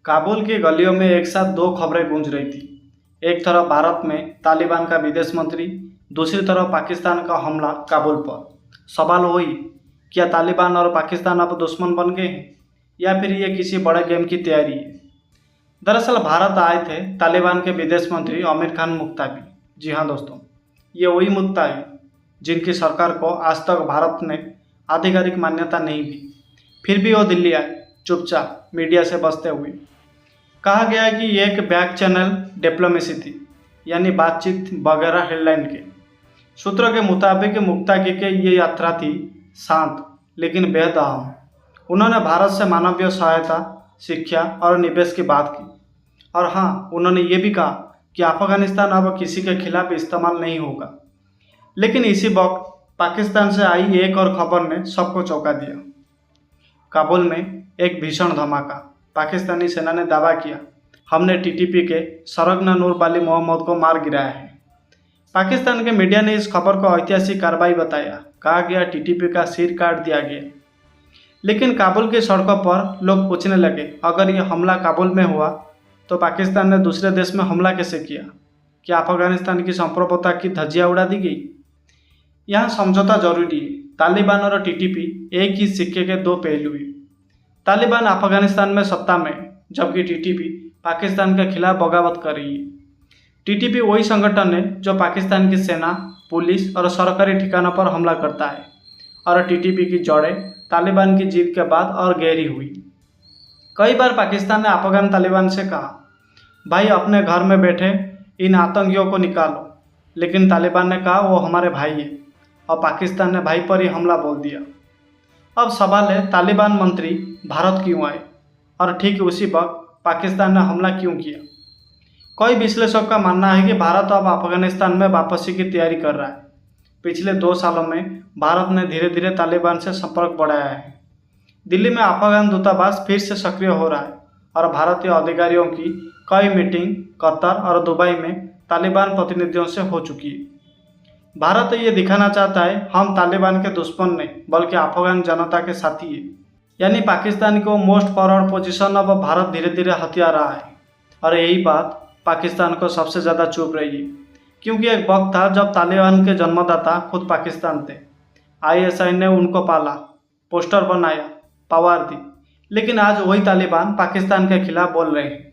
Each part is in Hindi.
काबुल की गलियों में एक साथ दो खबरें गूंज रही थी। एक तरफ भारत में तालिबान का विदेश मंत्री, दूसरी तरफ पाकिस्तान का हमला काबुल पर। सवाल वही, क्या तालिबान और पाकिस्तान अब दुश्मन बन गए हैं या फिर ये किसी बड़े गेम की तैयारी है। दरअसल भारत आए थे तालिबान के विदेश मंत्री आमिर खान मुख्तारी। जी हाँ दोस्तों, ये वही मुख्तारी जिनकी सरकार को आज तक भारत ने आधिकारिक मान्यता नहीं दी। फिर भी वो दिल्ली आए, चुपचाप मीडिया से बचते हुए। कहा गया है कि ये एक बैक चैनल डिप्लोमेसी थी, यानी बातचीत वगैरह हेडलाइन के। सूत्रों के मुताबिक मुक्ताकी की ये यात्रा थी शांत लेकिन बेहद अहम। उन्होंने भारत से मानवीय सहायता, शिक्षा और निवेश की बात की। और हाँ, उन्होंने ये भी कहा कि अफगानिस्तान अब किसी के खिलाफ इस्तेमाल नहीं होगा। लेकिन इसी वक्त पाकिस्तान से आई एक और खबर ने सबको चौंका दिया। काबुल में एक भीषण धमाका। पाकिस्तानी सेना ने दावा किया, हमने टीटीपी के सरगना नूर बाली मोहम्मद को मार गिराया है। पाकिस्तान के मीडिया ने इस खबर को ऐतिहासिक कार्रवाई बताया। कहा गया टीटीपी का सिर काट दिया गया। लेकिन काबुल की सड़कों पर लोग पूछने लगे, अगर यह हमला काबुल में हुआ तो पाकिस्तान ने दूसरे देश में हमला कैसे किया? क्या अफगानिस्तान की संप्रभुता की धज्जियां उड़ा दी गई? यहाँ समझौता जरूरी है। तालिबान और टीटीपी एक ही सिक्के के दो पहलू हैं। तालिबान अफगानिस्तान में सत्ता में, जबकि टीटीपी पाकिस्तान के खिलाफ बगावत कर रही है। टीटीपी वही संगठन है जो पाकिस्तान की सेना, पुलिस और सरकारी ठिकानों पर हमला करता है। और टीटीपी की जड़ें तालिबान की जीत के बाद और गहरी हुई। कई बार पाकिस्तान ने अफगान तालिबान से कहा, भाई अपने घर में बैठे इन आतंकियों को निकालो। लेकिन तालिबान ने कहा वो हमारे भाई है, और पाकिस्तान ने भाई पर ही हमला बोल दिया। अब सवाल है, तालिबान मंत्री भारत क्यों आए और ठीक उसी वक्त पाकिस्तान ने हमला क्यों किया? कई विश्लेषकों का मानना है कि भारत अब अफगानिस्तान में वापसी की तैयारी कर रहा है। पिछले 2 सालों में भारत ने धीरे धीरे तालिबान से संपर्क बढ़ाया है। दिल्ली में अफगान दूतावास फिर से सक्रिय हो रहा है और भारतीय अधिकारियों की कई मीटिंग कतर और दुबई में तालिबान प्रतिनिधियों से हो चुकी है। भारत ये दिखाना चाहता है, हम तालिबान के दुश्मन नहीं बल्कि अफगान जनता के साथी है। यानी पाकिस्तान को मोस्ट फॉरवर्ड पोजीशन अब भारत धीरे धीरे हथिया रहा है। और यही बात पाकिस्तान को सबसे ज़्यादा चुभ रही है, क्योंकि एक वक्त था जब तालिबान के जन्मदाता खुद पाकिस्तान थे। आईएसआई ने उनको पाला, पोस्टर बनाया, पावर दी। लेकिन आज वही तालिबान पाकिस्तान के खिलाफ बोल रहे हैं।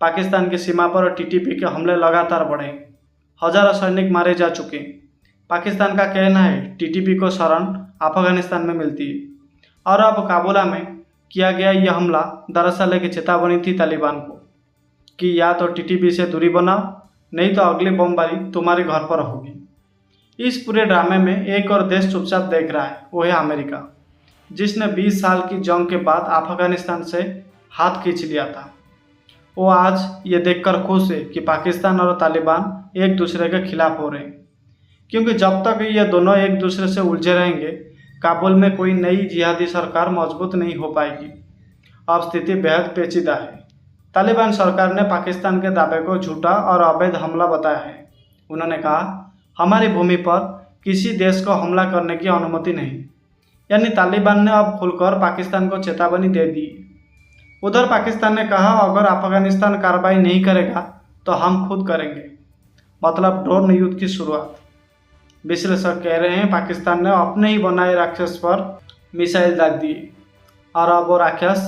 पाकिस्तान की सीमा पर टीटीपी के हमले लगातार बढ़े, हजारों सैनिक मारे जा चुके। पाकिस्तान का कहना है टीटीपी को शरण अफगानिस्तान में मिलती है। और अब काबुल में किया गया यह हमला दरअसल एक चेतावनी थी तालिबान को कि या तो टीटीपी से दूरी बनाओ, नहीं तो अगली बमबारी तुम्हारे घर पर होगी। इस पूरे ड्रामे में एक और देश चुपचाप देख रहा है, वो है अमेरिका, जिसने 20 साल की जंग के बाद अफगानिस्तान से हाथ खींच लिया था। वो आज ये देखकर खुश है कि पाकिस्तान और तालिबान एक दूसरे के खिलाफ हो रहे हैं, क्योंकि जब तक ये दोनों एक दूसरे से उलझे रहेंगे काबुल में कोई नई जिहादी सरकार मजबूत नहीं हो पाएगी। अब स्थिति बेहद पेचीदा है। तालिबान सरकार ने पाकिस्तान के दावे को झूठा और अवैध हमला बताया है। उन्होंने कहा, हमारी भूमि पर किसी देश को हमला करने की अनुमति नहीं। यानी तालिबान ने अब खुलकर पाकिस्तान को चेतावनी दे दी। उधर पाकिस्तान ने कहा, अगर अफगानिस्तान कार्रवाई नहीं करेगा तो हम खुद करेंगे। मतलब ड्रोन युद्ध की शुरुआत। विश्लेषक कह रहे हैं पाकिस्तान ने अपने ही बनाए राक्षस पर मिसाइल दाग दिए और अब वो राक्षस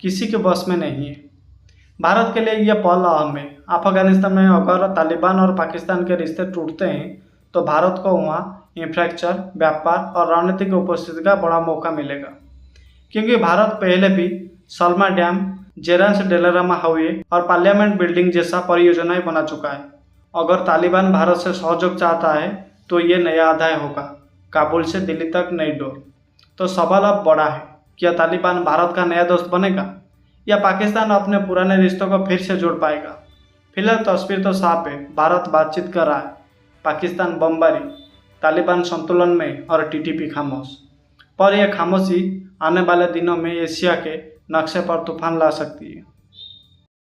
किसी के बस में नहीं है। भारत के लिए यह पल अहम है। अफगानिस्तान में अगर तालिबान और पाकिस्तान के रिश्ते टूटते हैं तो भारत को वहाँ इंफ्रास्ट्रक्चर, व्यापार और रणनीतिक उपस्थिति का बड़ा मौका मिलेगा, क्योंकि भारत पहले भी सलमा डैम, जेरांस डेलारामा हाईवे और पार्लियामेंट बिल्डिंग जैसा परियोजनाएं बना चुका है। अगर तालिबान भारत से सहयोग चाहता है तो ये नया अध्याय होगा, काबुल से दिल्ली तक नई डोर। तो सवाल अब बड़ा है, क्या तालिबान भारत का नया दोस्त बनेगा या पाकिस्तान अपने पुराने रिश्तों को फिर से जोड़ पाएगा? फिलहाल तस्वीर तो साफ है, भारत बातचीत कर रहा है, पाकिस्तान बमबारी, तालिबान संतुलन में और टीटीपी खामोश। पर यह खामोशी आने वाले दिनों में एशिया के नक्शे पर तूफान ला सकती है।